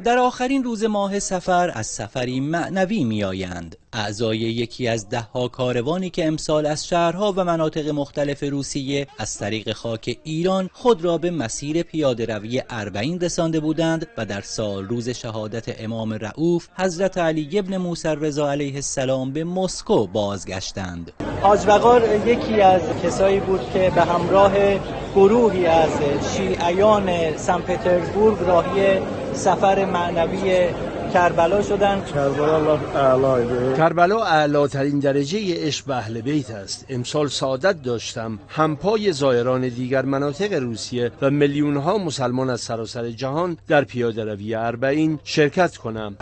در آخرین روز ماه صفر از سفری معنوی می‌آیند. اعضای یکی از 10 کاروانی که امسال از شهرها و مناطق مختلف روسیه از طریق خاک ایران خود را به مسیر پیاده‌روی اربعین رسانده بودند و در سال روز شهادت امام رؤوف حضرت علی ابن موسی رضا علیه السلام به مسکو بازگشتند. حاج وقار یکی از کسایی بود که به همراه گروهی از شیعیان سن پترزبورگ راهی سفر معنوی کربلا شدند. کربلا اعلاترین درجه عشق به اهل بیت است. امسال سعادت داشتم همپای زائران دیگر مناطق روسیه و میلیون ها مسلمان از سراسر جهان در پیاده روی اربعین شرکت کنم.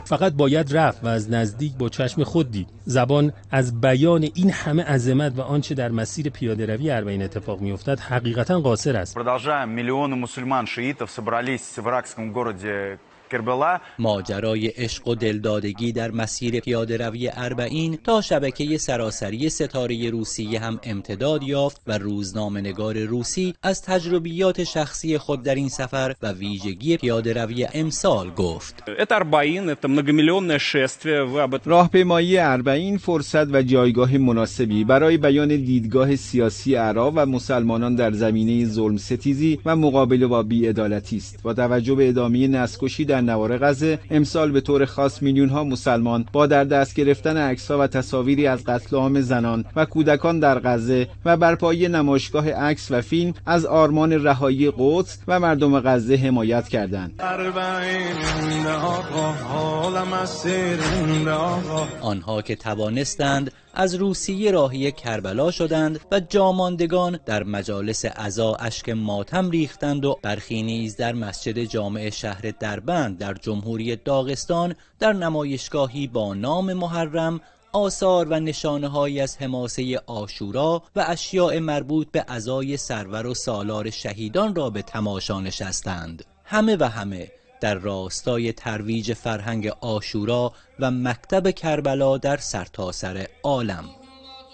فقط باید رفت و از نزدیک با چشم خود دید. زبان از بیان این همه عظمت و آنچه در مسیر پیاده روی اربعین اتفاق می‌افتد حقیقتا قاصر است. ماجرای عشق و دلدادگی در مسیر پیاده روی اربعین تا شبکه سراسری ستاره روسیه هم امتداد یافت و روزنامه‌نگار روسی از تجربیات شخصی خود در این سفر و ویژگی پیاده روی امسال گفت. راهپیمایی اربعین فرصت و جایگاه مناسبی برای بیان دیدگاه سیاسی اعراب و مسلمانان در زمینه ظلم ستیزی و مقابله با بی‌عدالتی است. با توجه به ادامه نسل‌کشی در نوار غزه، امسال به طور خاص میلیون‌ها مسلمان با در دست گرفتن عکس‌ها و تصاویری از قتل عام زنان و کودکان در غزه و برپایی نمایشگاه عکس و فیلم از آرمان رهایی قدس و مردم غزه حمایت کردند. آنها که توانستند از روسیه راهی کربلا شدند و جاماندگان در مجالس عزا اشک ماتم ریختند و برخی نیز در مسجد جامع شهر دربند در جمهوری داغستان در نمایشگاهی با نام محرم آثار و نشانه‌هایی از حماسه عاشورا و اشیاء مربوط به عزای سرور و سالار شهیدان را به تماشا نشستند. همه و همه در راستای ترویج فرهنگ عاشورا و مکتب کربلا در سرتاسر عالم.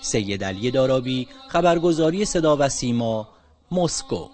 سید علی دارابی، خبرگزاری صدا و سیما، مسکو.